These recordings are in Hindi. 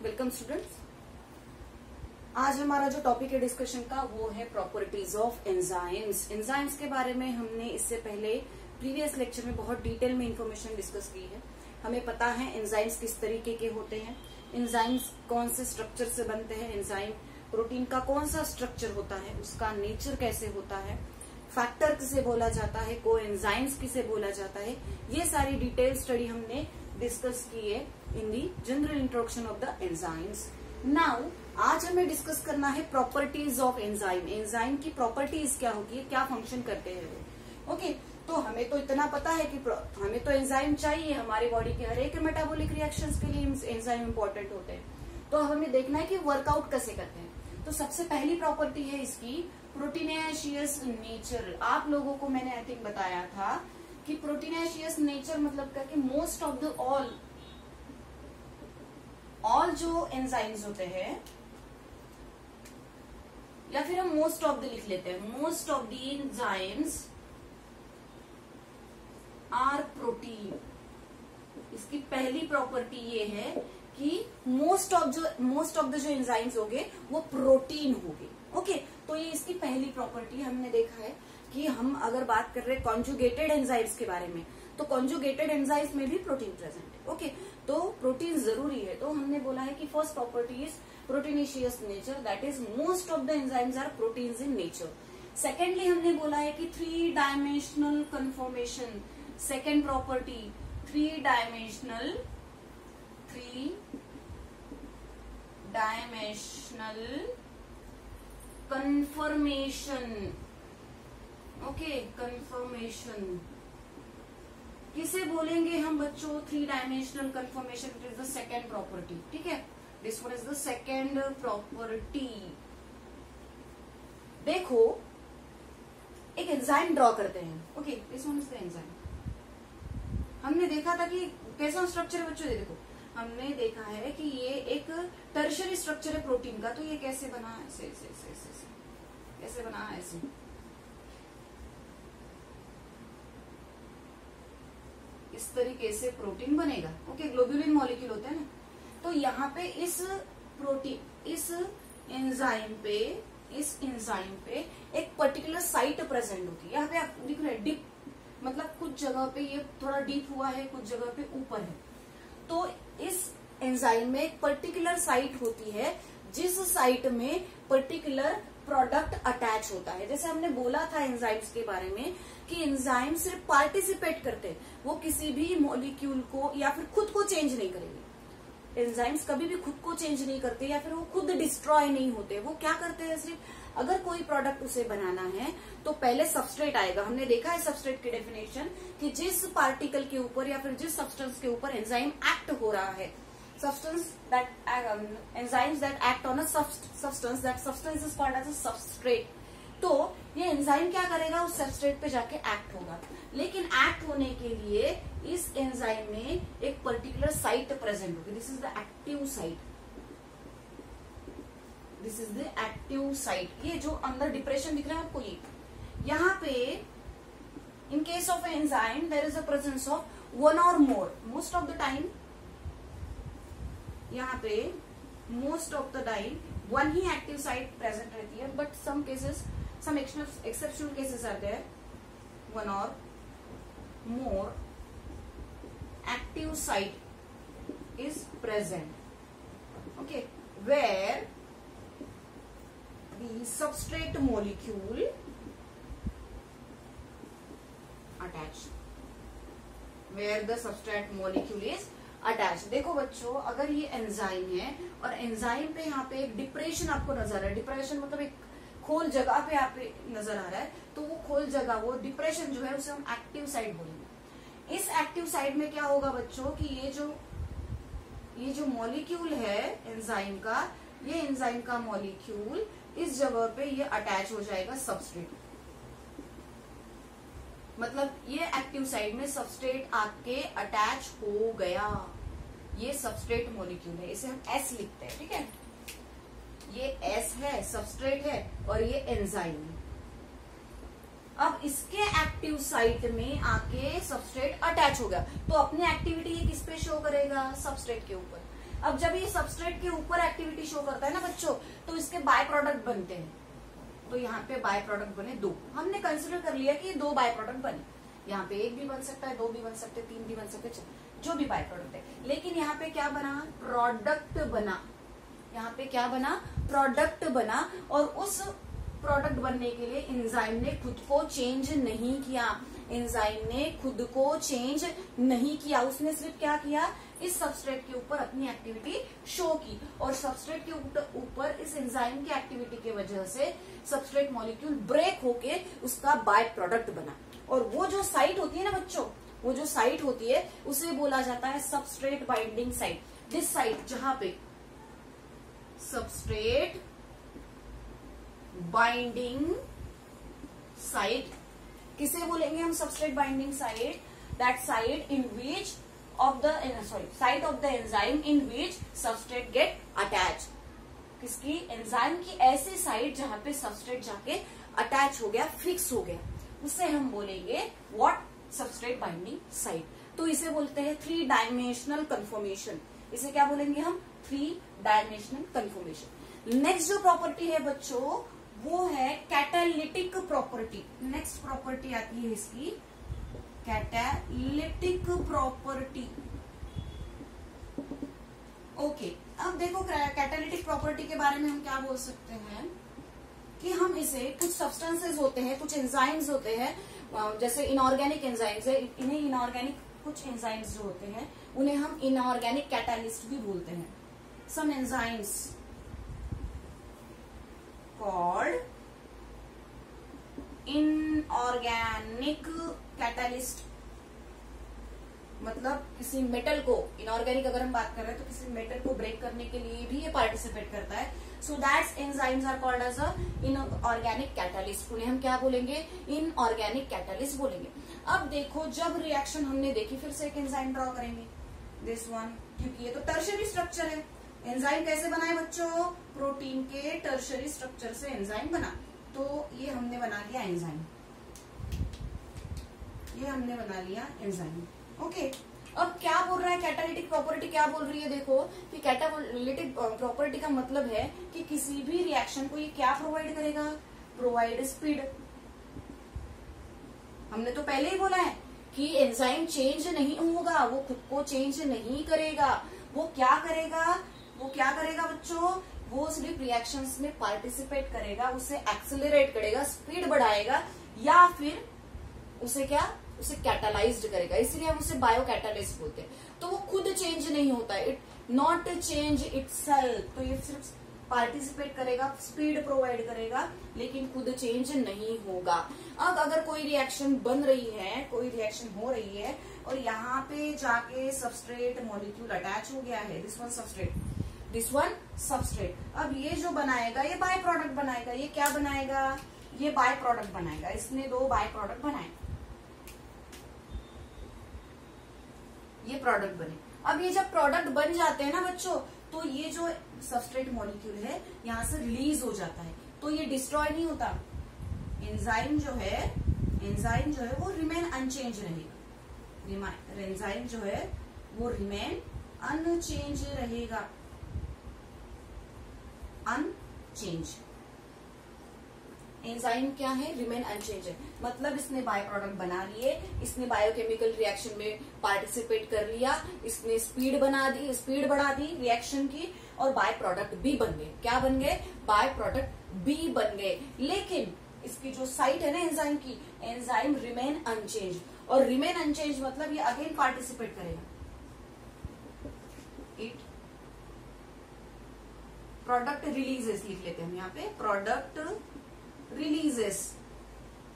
Welcome students. आज हमारा जो टॉपिक है डिस्कशन का वो है प्रॉपर्टीज ऑफ एंजाइम्स। एंजाइम्स के बारे में हमने इससे पहले प्रीवियस लेक्चर में बहुत डिटेल में इंफॉर्मेशन डिस्कस की है। हमें पता है एंजाइम्स किस तरीके के होते हैं, एंजाइम्स कौन से स्ट्रक्चर से बनते हैं, एंजाइम प्रोटीन का कौन सा स्ट्रक्चर होता है, उसका नेचर कैसे होता है, फैक्टर किसे बोला जाता है, को एंजाइम्स किसे बोला जाता है। ये सारी डिटेल स्टडी हमने डिस्कस की है in the general introduction of the enzymes. Now आज हमें डिस्कस करना है प्रॉपर्टीज ऑफ एंजाइम। एंजाइम की प्रॉपर्टीज क्या होगी, क्या फंक्शन करते हैं वो। ओके, तो हमें तो इतना पता है कि हमें तो एंजाइम चाहिए, हमारी बॉडी के हर एक मेटाबॉलिक रिएक्शंस के लिए एंजाइम इंपॉर्टेंट होते हैं। तो हमें देखना है कि वर्कआउट कैसे करते हैं। तो सबसे पहली प्रॉपर्टी है इसकी प्रोटीनेशियस नेचर। आप लोगों को मैंने आई थिंक बताया था कि प्रोटीनेशियस नेचर मतलब क्या कि मोस्ट ऑफ द ऑल जो एंजाइम्स होते हैं, या फिर हम मोस्ट ऑफ द लिख लेते हैं, most of the enzymes are protein. इसकी पहली प्रॉपर्टी ये है कि मोस्ट ऑफ द जो एंजाइम्स होंगे वो प्रोटीन होंगे। ओके, तो ये इसकी पहली प्रॉपर्टी। हमने देखा है कि हम अगर बात कर रहे हैं कॉन्जुगेटेड एंजाइम्स के बारे में, तो कॉन्जुगेटेड एंजाइम्स में भी प्रोटीन प्रेजेंट है। ओके, तो प्रोटीन जरूरी है। तो हमने बोला है कि first property is proteinaceous nature, that is most of the enzymes are proteins in nature. Secondly हमने बोला है कि 3 dimensional conformation. Second property 3 dimensional confirmation. Okay, confirmation किसे बोलेंगे हम बच्चों? 3 dimensional confirmation, it is the second property. ठीक है, this one is the second property. देखो एक एंजाइम ड्रॉ करते हैं। Okay, this one is the enzyme. हमने देखा था कि कैसा स्ट्रक्चर है बच्चों। देखो हमने देखा है कि ये एक टर्शियरी स्ट्रक्चर है प्रोटीन का। तो ये कैसे बना है? ऐसे ऐसे ऐसे ऐसे कैसे बना है? ऐसे इस तरीके से प्रोटीन बनेगा। ओके, ग्लोब्यूलिन मॉलिक्यूल होते हैं ना। तो यहाँ पे इस एंजाइम पे एक पर्टिकुलर साइट प्रेजेंट होती है। यहाँ पे आप देख रहे हैं डिप, मतलब कुछ जगह पे ये थोड़ा डीप हुआ है, कुछ जगह पे ऊपर है। तो इस एंजाइम में एक पर्टिकुलर साइट होती है जिस साइट में पर्टिकुलर प्रोडक्ट अटैच होता है। जैसे हमने बोला था एंजाइम्स के बारे में कि एंजाइम सिर्फ पार्टिसिपेट करते, वो किसी भी मॉलिक्यूल को या फिर खुद को चेंज नहीं करेंगे। एंजाइम्स कभी भी खुद को चेंज नहीं करते या फिर वो खुद डिस्ट्रॉय नहीं होते। वो क्या करते हैं, सिर्फ अगर कोई प्रोडक्ट उसे बनाना है तो पहले सबस्ट्रेट आएगा। हमने देखा है सबस्ट्रेट की डेफिनेशन कि जिस पार्टिकल के ऊपर या फिर जिस सब्सटेंस के ऊपर एंजाइम एक्ट हो रहा है, enzymes that act on a substance, that substance is called as a substrate। तो ये एंजाइम क्या करेगा, उस सबस्ट्रेट पे जाके एक्ट होगा। लेकिन एक्ट होने के लिए इस एंजाइम में एक पर्टिकुलर साइट प्रेजेंट होगी। This is the active site. This is the active site. ये जो अंदर डिप्रेशन दिख रहा है आपको, ये यहाँ पे in case of enzyme there is a presence of 1 और more. Most of the time यहाँ पे मोस्ट ऑफ द टाइम 1 ही एक्टिव साइट प्रेजेंट रहती है, but some cases, some exceptional cases are there 1 और more active site is present. Okay, where the substrate molecule attached, where the substrate molecule is attached। देखो बच्चों, अगर ये एंजाइम है और एंजाइम पे यहाँ पे एक डिप्रेशन आपको नजर आ रहा है, डिप्रेशन मतलब एक खोल जगह पे आप नजर आ रहा है, तो वो खोल जगह, वो डिप्रेशन जो है उसे हम एक्टिव साइट बोलेंगे। इस एक्टिव साइट में क्या होगा बच्चों कि ये जो मॉलिक्यूल है एंजाइम का, ये एंजाइम का मॉलिक्यूल इस जगह पे ये अटैच हो जाएगा सबस्ट्रेट। मतलब ये एक्टिव साइट में सबस्ट्रेट आके अटैच हो गया। ये सबस्ट्रेट मॉलिक्यूल है, इसे हम एस लिखते हैं। ठीक है, ये एस है, सबस्ट्रेट है, और ये एंजाइम है। अब इसके एक्टिव साइट में आके सबस्ट्रेट अटैच हो गया, तो अपनी एक्टिविटी ये किस पे शो करेगा? सबस्ट्रेट के ऊपर। अब जब ये सबस्ट्रेट के ऊपर एक्टिविटी शो करता है ना बच्चों, तो इसके बाय प्रोडक्ट बनते हैं। तो यहाँ पे बाय प्रोडक्ट बने 2, हमने कंसिडर कर लिया कि 2 बाय प्रोडक्ट बने। यहाँ पे 1 भी बन सकता है, 2 भी बन सकते हैं, 3 भी बन सकते हैं, जो भी बाय प्रोडक्ट है। लेकिन यहाँ पे क्या बना? प्रोडक्ट बना। यहाँ पे क्या बना? प्रोडक्ट बना। और उस प्रोडक्ट बनने के लिए एंजाइम ने खुद को चेंज नहीं किया। एंजाइम ने खुद को चेंज नहीं किया, उसने सिर्फ क्या किया? इस सबस्ट्रेट के ऊपर अपनी एक्टिविटी शो की। और सबस्ट्रेट के ऊपर इस एंजाइम की एक्टिविटी की वजह से सबस्ट्रेट मॉलिक्यूल ब्रेक होके उसका बाय प्रोडक्ट बना। और वो जो साइट होती है ना बच्चों, वो जो साइट होती है उसे बोला जाता है substrate binding site. This site जहां पे सबस्ट्रेट बाइंडिंग साइट, किसे बोलेंगे हम? Substrate binding site, that site in which of the site of the enzyme in which substrate get attach. किसकी? एंजाइम की ऐसी साइट जहां पे सबस्ट्रेट जाके अटैच हो गया, फिक्स हो गया, उसे हम बोलेंगे व्हाट? Substrate binding site. तो इसे बोलते हैं 3 डायमेंशनल कन्फर्मेशन। इसे क्या बोलेंगे हम? 3 डायमेंशनल कन्फर्मेशन। नेक्स्ट जो प्रॉपर्टी है बच्चों वो है कैटालिटिक प्रॉपर्टी। नेक्स्ट प्रॉपर्टी आती है इसकी कैटालिटिक प्रॉपर्टी। ओके, अब देखो कैटालिटिक प्रॉपर्टी के बारे में हम क्या बोल सकते हैं कि हम इसे, कुछ सब्सटेंसेस होते हैं, कुछ एंजाइम्स होते हैं, जैसे इनऑर्गेनिक एंजाइम्स है, इन्हें इनऑर्गेनिक, कुछ एंजाइम्स जो होते हैं उन्हें हम इनऑर्गेनिक कैटालिस्ट भी बोलते हैं। Some enzymes called inorganic catalyst, मतलब किसी मेटल को, इनऑर्गेनिक अगर हम बात कर रहे हैं तो किसी मेटल को ब्रेक करने के लिए भी ये पार्टिसिपेट करता है। So that's enzymes are called as a inorganic catalyst. उन्हें हम क्या बोलेंगे? इनऑर्गेनिक कैटालिस्ट बोलेंगे। अब देखो, जब रिएक्शन हमने देखी, फिर से एक एंजाइम ड्रॉ करेंगे, दिस वन, क्योंकि ये तो टर्शियरी स्ट्रक्चर है। एंजाइम कैसे बनाए बच्चों? प्रोटीन के टर्शियरी स्ट्रक्चर से एंजाइम बना। तो ये हमने बना लिया एंजाइम, ये हमने बना लिया एंजाइम। ओके, अब क्या बोल रहा है कैटालिटिक प्रॉपर्टी? क्या बोल रही है? देखो कि कैटालिटिक प्रॉपर्टी का मतलब है कि किसी भी रिएक्शन को ये क्या प्रोवाइड करेगा? Provide speed. हमने तो पहले ही बोला है कि एंजाइम चेंज नहीं होगा, वो खुद को चेंज नहीं करेगा। वो क्या करेगा? वो क्या करेगा बच्चों? वो सिर्फ रिएक्शंस में पार्टिसिपेट करेगा, उसे एक्सेलरेट करेगा, स्पीड बढ़ाएगा, या फिर उसे क्या? उसे कैटालाइज्ड करेगा। इसलिए हम उसे बायो कैटालिस्ट बोलते हैं। तो वो खुद चेंज नहीं होता है, इट नॉट चेंज इटसेल्फ। तो ये सिर्फ पार्टिसिपेट करेगा, स्पीड प्रोवाइड करेगा, लेकिन खुद चेंज नहीं होगा। अब अगर कोई रिएक्शन बन रही है, कोई रिएक्शन हो रही है और यहाँ पे जाके सबस्ट्रेट मॉलिक्यूल अटैच हो गया है, this one substrate, this one substrate. अब ये जो बनाएगा ये बाय प्रोडक्ट बनाएगा। ये क्या बनाएगा? ये बाय प्रोडक्ट बनाएगा। इसने 2 बाय प्रोडक्ट बनाए, ये प्रोडक्ट बने। अब ये जब प्रोडक्ट बन जाते हैं ना बच्चों, तो ये जो सबस्ट्रेट मॉलिक्यूल है यहाँ से रिलीज हो जाता है, तो ये डिस्ट्रॉय नहीं होता। एंजाइम जो है वो रिमेन अनचेंज रहेगा। एंजाइम जो है वो रिमेन अनचेंज रहेगा, अनचेंज। एंजाइम क्या है? रिमेन अनचेंज है। मतलब इसने बाय प्रोडक्ट बना लिए, इसने बायोकेमिकल रिएक्शन में पार्टिसिपेट कर लिया, इसने स्पीड बना दी, स्पीड बढ़ा दी रिएक्शन की, और बाय प्रोडक्ट भी बन गए। क्या बन गए? बाय प्रोडक्ट भी बन गए। लेकिन इसकी जो साइट है ना एंजाइम की, एंजाइम रिमेन अनचेंज। और रिमेन अनचेंज मतलब ये अगेन पार्टिसिपेट करेगा। इट प्रोडक्ट रिलीजेस लिख लेते हैं हम यहाँ पे, प्रोडक्ट रिलीजेस।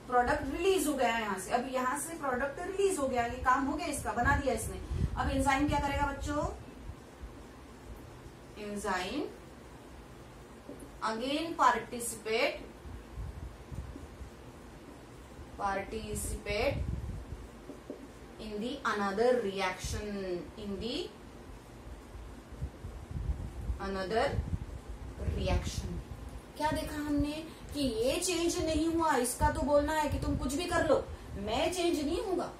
प्रोडक्ट रिलीज हो गया है यहाँ से। अब यहाँ से प्रोडक्ट रिलीज हो गया, ये काम हो गया इसका, बना दिया इसने। अब एंजाइम क्या करेगा बच्चों? Enzyme again participate in the another reaction, in the another reaction। क्या देखा हमने कि ये चेंज नहीं हुआ, इसका तो बोलना है कि तुम कुछ भी कर लो, मैं चेंज नहीं होगा,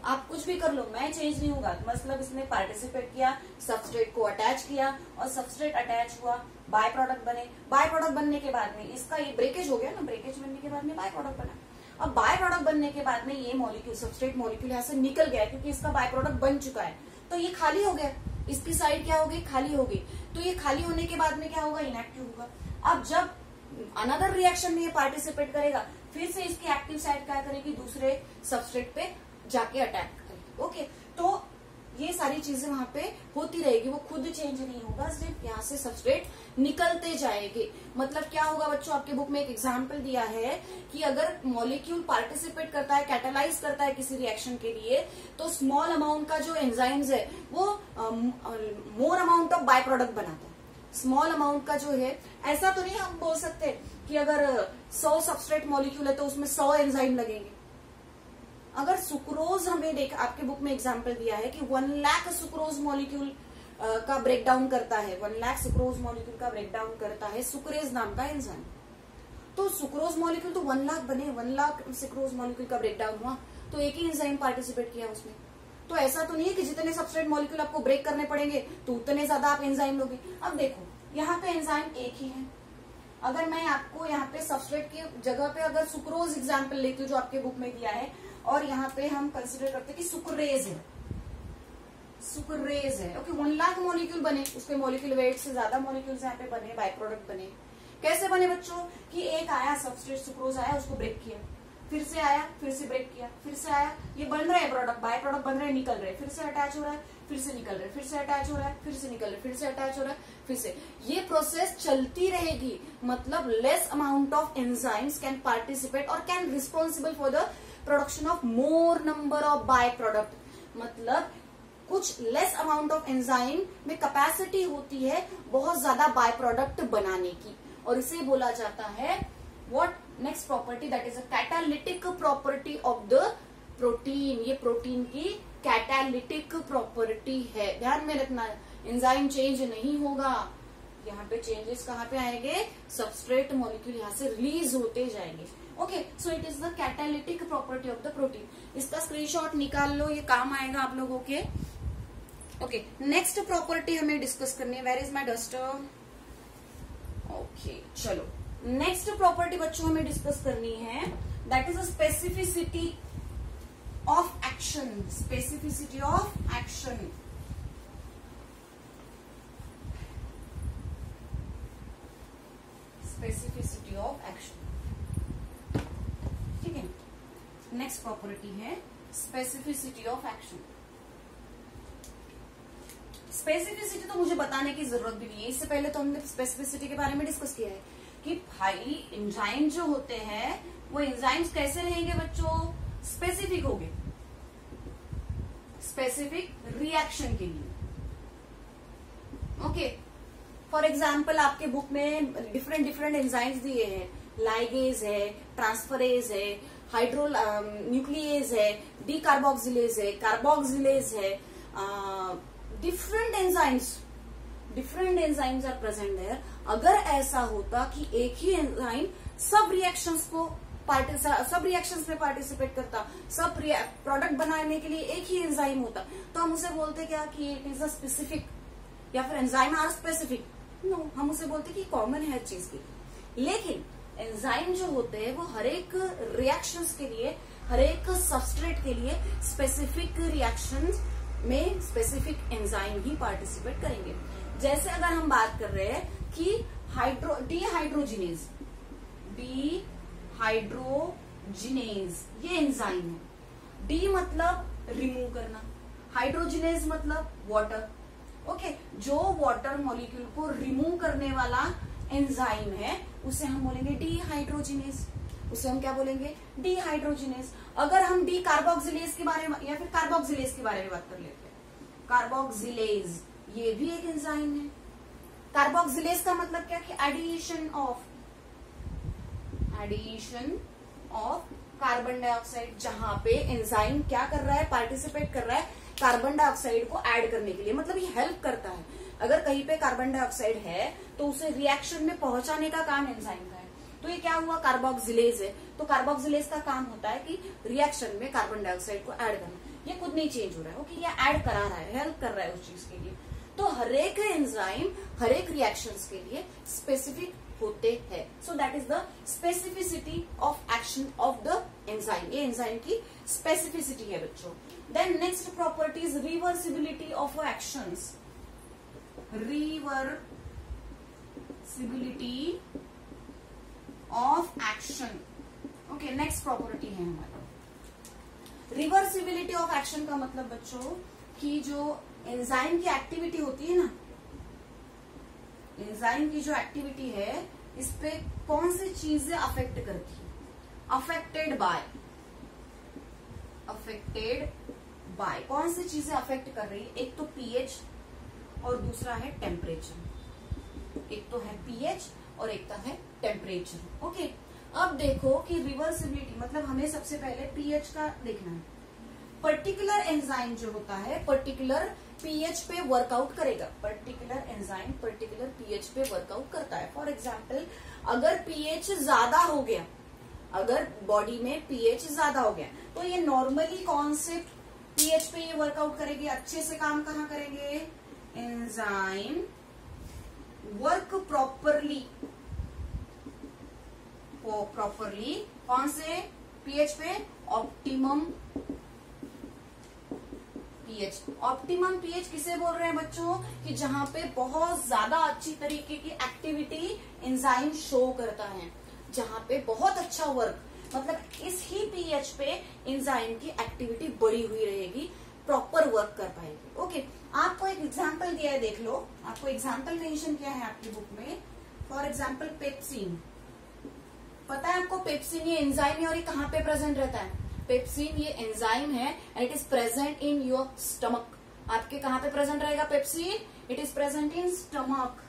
आप कुछ भी कर लो, मैं चेंज नहीं होगा। मतलब इसने पार्टिसिपेट किया, सबस्ट्रेट को अटैच किया और सबस्ट्रेट अटैच हुआ, बाय प्रोडक्ट बने। बाय प्रोडक्ट बनने के बाद में इसका ये ब्रेकेज हो गया ना, ब्रेकेज बनने के बाद में बाय प्रोडक्ट बना। अब बाय प्रोडक्ट बनने के बाद में ये मॉलिक्यूल, सबस्ट्रेट मॉलिक्यूल यहाँ से निकल गया क्योंकि इसका बाय प्रोडक्ट बन चुका है, तो ये खाली हो गया, इसकी साइड क्या हो गई, खाली हो गई। तो ये खाली होने के बाद में क्या होगा, इनएक्टिव होगा। अब जब अनदर रिएक्शन में ये पार्टिसिपेट करेगा, फिर से इसकी एक्टिव साइड क्या करेगी, दूसरे सबस्ट्रेट पे जाके अटैक करेगी। ओके, तो ये सारी चीजें वहां पे होती रहेगी, वो खुद चेंज नहीं होगा, सिर्फ यहाँ से सबस्ट्रेट निकलते जाएंगे। मतलब क्या होगा बच्चों, आपके बुक में एक एग्जांपल दिया है कि अगर मॉलिक्यूल पार्टिसिपेट करता है, कैटालाइज करता है किसी रिएक्शन के लिए, तो स्मॉल अमाउंट का जो एंजाइम्स है वो more amount of by product बनाता है। स्मॉल अमाउंट का जो है, ऐसा तो नहीं हम बोल सकते कि अगर 100 सबस्ट्रेट मॉलिक्यूल है तो उसमें 100 एंजाइम लगेंगे। अगर सुक्रोज हमें देख, आपके बुक में एग्जांपल दिया है कि 1 लाख सुक्रोज मॉलिक्यूल का ब्रेकडाउन करता है, 1 लाख सुक्रोज मॉलिक्यूल का ब्रेकडाउन करता है सुक्रेज नाम का एंजाइम। तो सुक्रोज मॉलिक्यूल तो 1 लाख बने, 1 लाख सुक्रोज मॉलिक्यूल का ब्रेकडाउन हुआ, तो एक ही एंजाइम पार्टिसिपेट किया उसमें। तो ऐसा तो नहीं है कि जितने सबस्ट्रेट मॉलिक्यूल आपको ब्रेक करने पड़ेंगे तो उतने ज्यादा आप एंजाइम लोगे। अब देखो यहाँ पे एंजाइम एक ही है, अगर मैं आपको यहाँ पे सबस्ट्रेट की जगह पे अगर सुक्रोज एग्जाम्पल लेती हूँ जो आपके बुक में दिया है, और यहाँ पे हम कंसिडर करते हैं कि सुक्रेज है, सुक्रेज है। ओके, 1 लाख मॉलिक्यूल बने, उसके मॉलिक्यूल वेट से ज्यादा मॉलिक्यूल्स यहाँ पे बने, बाय प्रोडक्ट बने। कैसे बने बच्चों, कि एक आया सबस्ट्रेट सुक्रोज आया, उसको ब्रेक किया, फिर से आया, फिर से ब्रेक किया, फिर से आया, ये बन रहे हैं प्रोडक्ट, बाय प्रोडक्ट बन रहे हैं, निकल रहे हैं, फिर से अटैच हो रहा है, फिर से निकल रहे हैं, फिर से अटैच हो रहा है, फिर से निकल रहे हैं, फिर से अटैच हो रहा है, फिर से। ये प्रोसेस चलती रहेगी। मतलब less amount of enzymes can participate और can responsible for the production of more number of by product. मतलब कुछ लेस अमाउंट ऑफ एंजाइम में कैपेसिटी होती है बहुत ज्यादा बाय प्रोडक्ट बनाने की, और इसे बोला जाता है what, next property, that is a catalytic property of the protein. ये प्रोटीन की कैटालिटिक प्रॉपर्टी है, ध्यान में रखना। एंजाइम चेंज नहीं होगा, यहाँ पे चेंजेस कहाँ पे आएंगे, सबस्ट्रेट मॉलिक्यूल यहाँ से रिलीज होते जाएंगे। Okay, so it is the catalytic property of the protein. इसका स्क्रीनशॉट निकाल लो, ये काम आएगा आप लोगों के। ओके, नेक्स्ट प्रॉपर्टी हमें डिस्कस करनी है। Where is my duster? Okay, चलो नेक्स्ट प्रॉपर्टी बच्चों हमें डिस्कस करनी है, that is a specificity of action. Specificity of action, specificity of action, ठीक है। नेक्स्ट प्रॉपर्टी है स्पेसिफिसिटी ऑफ एक्शन। स्पेसिफिसिटी तो मुझे बताने की जरूरत भी नहीं है, इससे पहले तो हमने स्पेसिफिसिटी के बारे में डिस्कस किया है कि भाई एंजाइम जो होते हैं वो एंजाइम्स कैसे रहेंगे बच्चों, स्पेसिफिक होंगे, स्पेसिफिक रिएक्शन के लिए। ओके, फॉर एग्जाम्पल आपके बुक में डिफरेंट डिफरेंट एंजाइम्स दिए हैं, लाइगेज है, ट्रांसफरेज है, हाइड्रो न्यूक्लियेज है, डी कार्बोक्सिलेज है, कार्बोक्सिलेज है, different enzymes are present there. अगर ऐसा होता कि एक ही एंजाइम सब रिएक्शंस में पार्टिसिपेट करता, सब प्रोडक्ट बनाने के लिए एक ही एंजाइम होता, तो हम उसे बोलते क्या कि इट इज अ स्पेसिफिक, या फिर एंजाइम आर स्पेसिफिक। नो, हम उसे बोलते कि कॉमन है चीज की। लेकिन एंजाइम जो होते हैं वो हर एक रिएक्शंस के लिए, हर एक सबस्ट्रेट के लिए स्पेसिफिक रिएक्शंस में स्पेसिफिक एंजाइम ही पार्टिसिपेट करेंगे। जैसे अगर हम बात कर रहे हैं कि डीहाइड्रोजिनेज ये एंजाइम है। डी मतलब रिमूव करना, हाइड्रोजिनेज मतलब वाटर। ओके, जो वाटर मॉलिक्यूल को रिमूव करने वाला एंजाइम है उसे हम बोलेंगे डीहाइड्रोजिनेज। उसे हम क्या बोलेंगे, डीहाइड्रोजिनेज। अगर हम डी कार्बोक्सिलेज के बारे में या फिर कार्बोक्सिलेज के बारे में बात कर लेते हैं, कार्बोक्सिलेज ये भी एक एंजाइम है। कार्बोक्सिलेज का मतलब क्या कि एडिशन ऑफ कार्बन डाइऑक्साइड, जहां पे एंजाइम क्या कर रहा है, पार्टिसिपेट कर रहा है कार्बन डाइऑक्साइड को ऐड करने के लिए। मतलब ये हेल्प करता है। अगर कहीं पे कार्बन डाइऑक्साइड है तो उसे रिएक्शन में पहुंचाने का काम एंजाइम का है। तो ये क्या हुआ, कार्बोक्सिलेज है। तो कार्बोक्सिलेज का काम होता है कि रिएक्शन में कार्बन डाइऑक्साइड को ऐड करना। ये खुद नहीं चेंज हो रहा है, ओके, ये ऐड करा रहा है, हेल्प कर रहा है उस चीज के लिए। तो हरेक एंजाइम हरेक रिएक्शंस के लिए स्पेसिफिक होते हैं। So that is the specificity of action of the enzyme. ये एंजाइम की स्पेसिफिसिटी है बच्चों। Then next property is reversibility of actions. Reversibility of action, okay, next property है हमारा। रिवर्सिबिलिटी ऑफ एक्शन का मतलब बच्चों कि जो एंजाइम की एक्टिविटी होती है ना, एंजाइम की जो एक्टिविटी है इस पे कौन सी चीजें अफेक्ट करती है, अफेक्टेड बाय कौन सी चीजें अफेक्ट कर रही है। एक तो पीएच और दूसरा है टेम्परेचर। एक तो है पीएच और एक तो है टेम्परेचर, ओके। अब देखो कि रिवर्सिबिलिटी मतलब हमें सबसे पहले पीएच का देखना है। पर्टिकुलर एंजाइम जो होता है पर्टिकुलर पीएच पे वर्कआउट करेगा। पर्टिकुलर एंजाइम पर्टिकुलर पीएच पे वर्कआउट करता है। फॉर एग्जाम्पल अगर पीएच ज्यादा हो गया, अगर बॉडी में पीएच ज्यादा हो गया तो ये नॉर्मली कौन से पीएच पे ये वर्कआउट करेगी, अच्छे से काम कहाँ करेंगे, एंजाइम वर्क प्रॉपरली कौन से पीएच पे, ऑप्टिमम पीएच। ऑप्टिमम पीएच किसे बोल रहे हैं बच्चों कि जहां पे बहुत ज्यादा अच्छी तरीके की एक्टिविटी एंजाइम शो करता है, जहां पे बहुत अच्छा वर्क, मतलब इस ही पीएच पे एंजाइम की एक्टिविटी बढ़ी हुई रहेगी, प्रॉपर वर्क कर पाएगी, ओके। आपको एक एग्जांपल दिया है, देख लो, आपको एग्जांपल मेंशन किया है आपकी बुक में। फॉर एग्जांपल पेप्सिन, पता है आपको पेप्सिन ये एंजाइम है और ये कहाँ पे प्रेजेंट रहता है। पेप्सिन ये एंजाइम है and it is present in your stomach. आपके कहाँ पे प्रेजेंट रहेगा pepsin, it is present in stomach,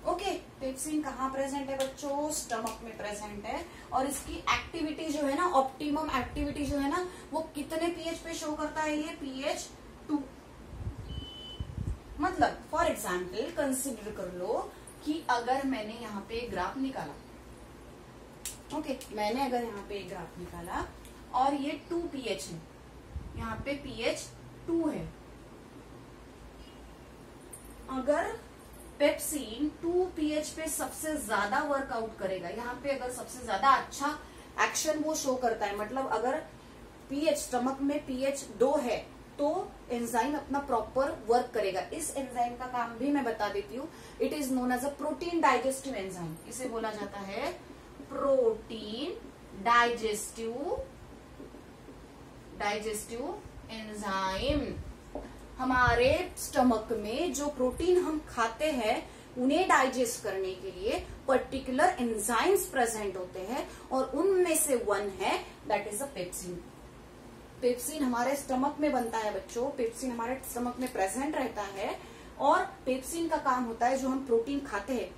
okay. Pepsin कहाँ प्रेजेंट है बच्चों, स्टमक में प्रेजेंट है। और इसकी एक्टिविटी जो है ना, ऑप्टिमम एक्टिविटी जो है ना, वो कितने पीएच पे शो करता है, ये पीएच 2। मतलब फॉर एग्जाम्पल कंसिडर कर लो कि अगर मैंने यहाँ पे एक ग्राफ निकाला, ओके, मैंने अगर यहाँ पे एक ग्राफ निकाला और ये 2 पीएच है, यहाँ पे पीएच 2 है। अगर पेप्सिन 2 पीएच पे सबसे ज्यादा वर्कआउट करेगा, यहाँ पे अगर सबसे ज्यादा अच्छा एक्शन वो शो करता है, मतलब अगर पीएच स्टमक में पीएच 2 है तो एंजाइम अपना प्रॉपर वर्क करेगा। इस एंजाइम का काम भी मैं बता देती हूँ, it is known as a protein digestive enzyme. इसे बोला जाता है प्रोटीन डाइजेस्टिव एंजाइम। हमारे स्टमक में जो प्रोटीन हम खाते हैं उन्हें डाइजेस्ट करने के लिए पर्टिकुलर एंजाइम्स प्रेजेंट होते हैं और उनमें से वन है that is a pepsin. Pepsin हमारे स्टमक में बनता है बच्चों, पेप्सिन हमारे स्टमक में प्रेजेंट रहता है और पेप्सिन का काम होता है जो हम प्रोटीन खाते हैं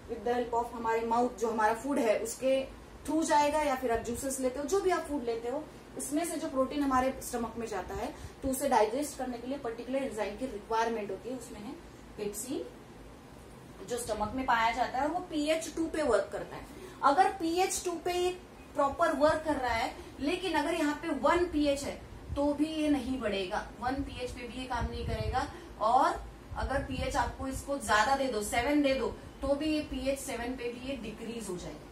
विद द हेल्प ऑफ हमारे माउथ, जो हमारा फूड है उसके थ्रू जाएगा, या फिर आप जूसेस लेते हो, जो भी आप फूड लेते हो, इसमें से जो प्रोटीन हमारे स्टमक में जाता है तो उसे डाइजेस्ट करने के लिए पर्टिकुलर एंजाइम की रिक्वायरमेंट होती है। उसमें है पेप्सिन जो स्टमक में पाया जाता है और वो पीएच 2 पे वर्क करता है। अगर पीएच 2 पे ये प्रॉपर वर्क कर रहा है, लेकिन अगर यहाँ पे 1 पीएच है तो भी ये नहीं बढ़ेगा, 1 पीएच पे भी ये काम नहीं करेगा। और अगर पीएच आपको इसको ज्यादा दे दो, 7 दे दो, तो भी ये पीएच 7 पे भी ये डिक्रीज हो जाएगा,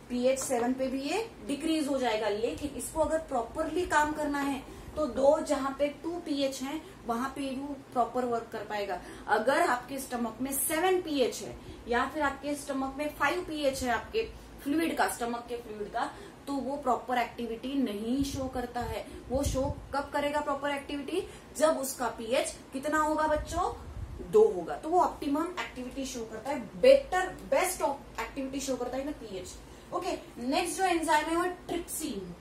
पीएच 7 पे भी ये डिक्रीज हो जाएगा। लेकिन इसको अगर प्रॉपरली काम करना है तो 2 जहां पे 2 पीएच है वहां पे वो प्रॉपर वर्क कर पाएगा। अगर आपके स्टमक में 7 पीएच है या फिर आपके स्टमक में 5 पीएच है आपके फ्लूइड का, स्टमक के फ्लूइड का, तो वो प्रॉपर एक्टिविटी नहीं शो करता है। वो शो कब करेगा प्रॉपर एक्टिविटी, जब उसका पीएच कितना होगा बच्चों, 2 होगा, तो वो ऑप्टिमम एक्टिविटी शो करता है, बेस्ट एक्टिविटी शो करता है ना पीएच, ओके। नेक्स्ट जो एंजाइम है वो ट्रिप्सिन।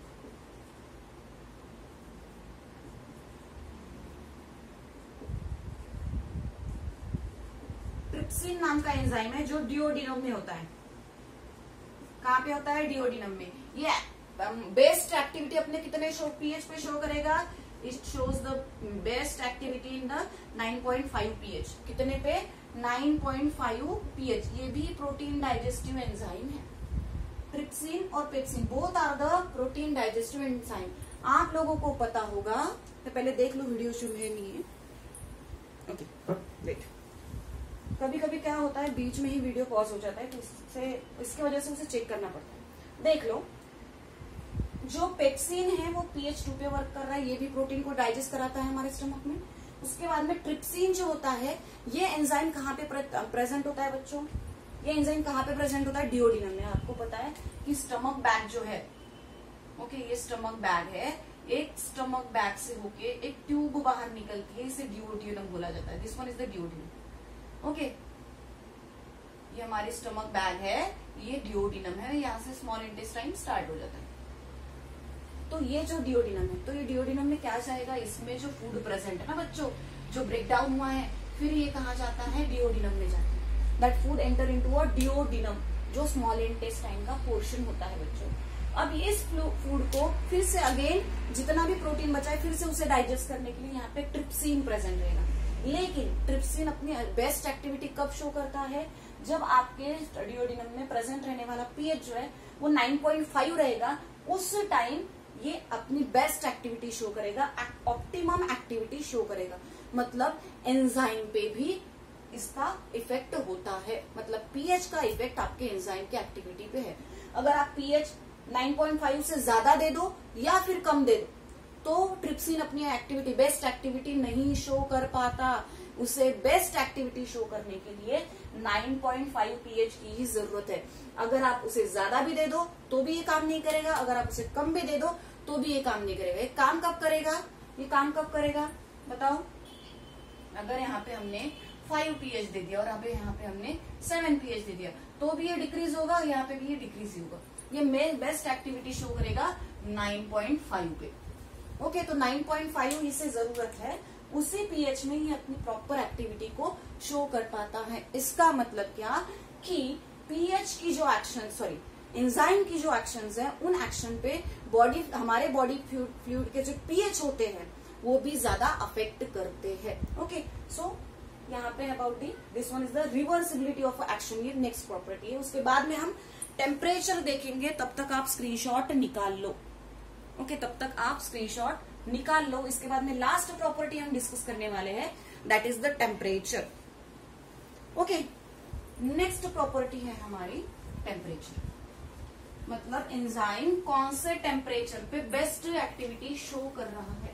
ट्रिप्सिन नाम का एंजाइम है जो डिओडिनम में होता है। कहाँ पे होता है, डिओडिनम में। ये बेस्ट एक्टिविटी अपने कितने पीएच पे शो करेगा, it shows the best activity in the 9.5 pH. कितने पे, 9.5 pH, ये भी प्रोटीन डाइजेस्टिव एंजाइम है। ट्रिप्सिन और pepsin both are the protein digestive enzyme. आप लोगों को पता होगा, तो पहले देख लो वीडियो शुरू है नहीं है, ओके वेट। कभी कभी क्या होता है बीच में ही वीडियो पॉज हो जाता है, तो इसकी वजह से उसे चेक करना पड़ता है। देख लो, जो पेप्सिन है वो pH 2 पे वर्क कर रहा है, ये भी प्रोटीन को डाइजेस्ट कराता है हमारे स्टमक में। उसके बाद में ट्रिप्सिन जो होता है, ये एंजाइम कहाँ पे प्रेजेंट होता है बच्चों? ये एंजाइम कहाँ पे प्रेजेंट होता है? डिओडिनम में। आपको पता है कि स्टमक बैग जो है, ओके, ये स्टमक बैग है, एक स्टमक बैग से होके एक ट्यूब बाहर निकलती है, इसे डिओडिनम बोला जाता है। This one is the duodenum, okay. ये हमारी स्टमक बैग है, ये डिओडिनम है, यहाँ से स्मॉल इंटेस्टाइन स्टार्ट हो जाता है। तो ये जो डिओडिनम है, तो ये डिओडिनम में क्या जाएगा? इसमें जो फूड प्रेजेंट है ना बच्चों, जो ब्रेक डाउन हुआ है, फिर ये कहाँ जाता है? डिओडिनम में जाता है। That food enter into a duodenum, जो स्मॉल इंटेस्टाइन का पोर्शन होता है बच्चों। अब इस फूड को फिर से अगेन जितना भी प्रोटीन बचा है, फिर से उसे डाइजेस्ट करने के लिए यहाँ पे ट्रिप्सिन प्रेजेंट रहेगा। लेकिन ट्रिप्सिन अपनी बेस्ट एक्टिविटी कब शो करता है? जब आपके डिओडिनम में प्रेजेंट रहने वाला पीएच जो है वो 9.5 रहेगा, उस टाइम ये अपनी बेस्ट एक्टिविटी शो करेगा, ऑप्टिमम एक्टिविटी शो करेगा। मतलब एंजाइम पे भी इसका इफेक्ट होता है, मतलब पीएच का इफेक्ट आपके एंजाइम की एक्टिविटी पे है। अगर आप पीएच 9.5 से ज्यादा दे दो या फिर कम दे दो, तो ट्रिप्सिन अपनी एक्टिविटी, बेस्ट एक्टिविटी नहीं शो कर पाता। उसे बेस्ट एक्टिविटी शो करने के लिए 9.5 पीएच की ही जरूरत है। अगर आप उसे ज्यादा भी दे दो तो भी ये काम नहीं करेगा, अगर आप उसे कम भी दे दो तो भी ये काम नहीं करेगा। ये काम कब करेगा? ये काम कब करेगा बताओ? अगर यहाँ पे हमने 5 पीएच दे दिया और यहाँ पे हमने 7 पीएच दे दिया, तो भी ये डिक्रीज होगा, यहाँ पे भी ये डिक्रीज होगा। ये मेन बेस्ट एक्टिविटी शो करेगा 9.5 पे। ओके, तो 9.5 इसे जरूरत है, उसी पीएच में ही अपनी प्रॉपर एक्टिविटी को शो कर पाता है। इसका मतलब क्या कि पीएच की जो एक्शन, एंजाइम की जो एक्शंस है, उन एक्शन पे हमारे बॉडी फ्लूइड के जो पीएच होते हैं वो भी ज्यादा अफेक्ट करते हैं। ओके, सो यहाँ पे about this one is the reversibility of action, ये नेक्स्ट प्रॉपर्टी है। उसके बाद में हम टेम्परेचर देखेंगे, तब तक आप स्क्रीनशॉट निकाल लो। ओके, तब तक आप स्क्रीनशॉट निकाल लो। इसके बाद में लास्ट प्रॉपर्टी हम डिस्कस करने वाले हैं, that is the temperature. Okay, next property है हमारी टेम्परेचर, मतलब एंजाइम कौन से टेम्परेचर पे बेस्ट एक्टिविटी शो कर रहा है।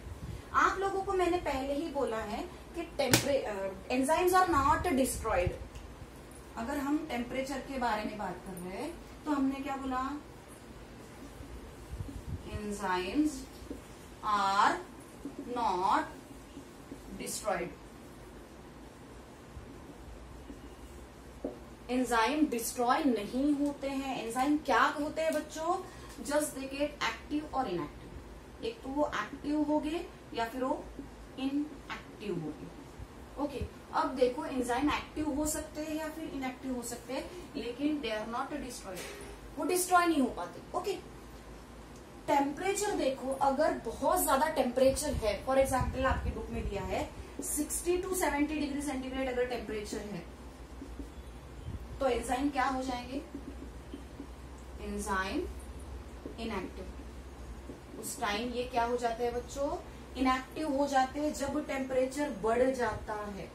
आप लोगों को मैंने पहले ही बोला है कि एंजाइम्स आर नॉट डिस्ट्रॉयड। अगर हम टेम्परेचर के बारे में बात कर रहे हैं तो हमने क्या बोला? Enzymes are not destroyed. Enzyme destroy नहीं होते हैं। एंजाइम क्या होते हैं बच्चों? जस्ट दे गेट एक्टिव और इनएक्टिव। एक तो वो एक्टिव हो गए या फिर वो इनएक्टिव हो गए। ओके, अब देखो एंजाइम एक्टिव हो सकते हैं या फिर इनएक्टिव हो सकते हैं, लेकिन दे आर नॉट डिस्ट्रॉयड, वो डिस्ट्रॉय नहीं हो पाते। ओके, टेम्परेचर देखो, अगर बहुत ज्यादा टेम्परेचर है, फॉर एग्जाम्पल आपकी बुक में दिया है 60 to 70 डिग्री सेंटीग्रेड अगर टेम्परेचर है, तो एंजाइम क्या हो जाएंगे? Enzyme inactive. उस टाइम ये क्या हो जाते हैं बच्चों? इनएक्टिव हो जाते हैं जब टेम्परेचर बढ़ जाता है।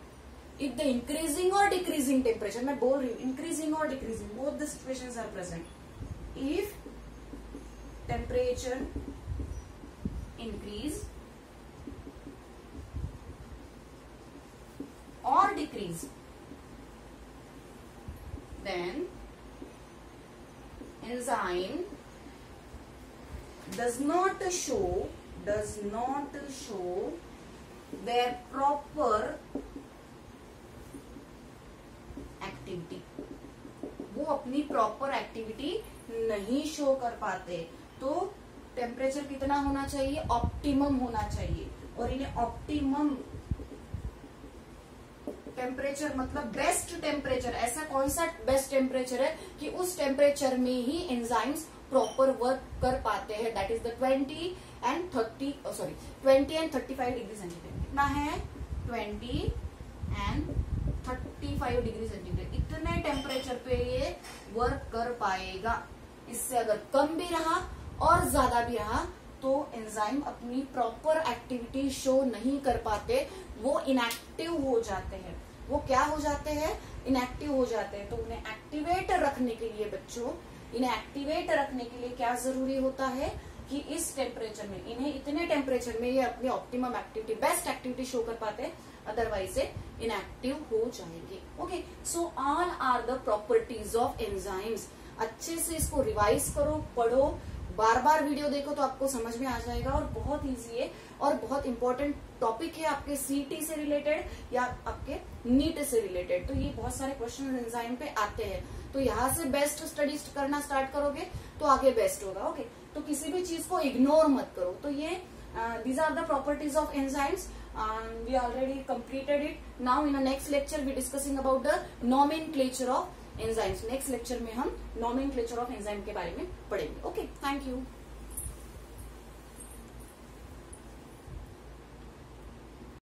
इफ द इंक्रीजिंग और डिक्रीजिंग टेम्परेचर, मैं बोल रही हूँ इंक्रीजिंग और decreasing, both the situations are present. If temperature increase और decrease, then enzyme does not show their proper activity। वो अपनी प्रॉपर एक्टिविटी नहीं शो कर पाते। तो टेम्परेचर कितना होना चाहिए? ऑप्टिमम होना चाहिए। और इन्हें ऑप्टिमम टेम्परेचर मतलब बेस्ट टेम्परेचर, ऐसा कौन सा बेस्ट टेम्परेचर है कि उस टेम्परेचर में ही एंजाइम्स प्रॉपर वर्क कर पाते हैं, that is the 20 and 35 degree centigrade. कितना है? 20 and 55 डिग्री सेंटीग्रेड, इतने टेम्परेचर पे ये वर्क कर पाएगा। इससे अगर कम भी रहा और ज्यादा भी रहा तो एंजाइम अपनी प्रॉपर एक्टिविटी शो नहीं कर पाते, वो इनएक्टिव हो जाते हैं। वो क्या हो जाते हैं? इनएक्टिव हो जाते हैं। तो उन्हें एक्टिवेट रखने के लिए बच्चों, इन्हें एक्टिवेट रखने के लिए क्या जरूरी होता है कि इस टेम्परेचर में, इन्हें इतने टेम्परेचर में ये अपनी optimum activity, best activity show कर पाते हैं, अदरवाइज से इनएक्टिव हो जाएंगे। Okay, so all are the properties of enzymes. अच्छे से इसको रिवाइज करो, पढ़ो, बार बार वीडियो देखो तो आपको समझ में आ जाएगा और बहुत इजी है और बहुत इंपॉर्टेंट टॉपिक है आपके सीटी से रिलेटेड या आपके नीट से रिलेटेड। तो ये बहुत सारे क्वेश्चन एंजाइम पे आते हैं, तो यहाँ से बेस्ट स्टडी करना स्टार्ट करोगे तो आगे बेस्ट होगा। ओके, तो किसी भी चीज को इग्नोर मत करो। तो ये these are the properties of enzymes. We already completed it. Now in the next lecture we discussing about the nomenclature of enzymes. Next lecture में हम nomenclature of enzyme के बारे में पढ़ेंगे। Okay, thank you.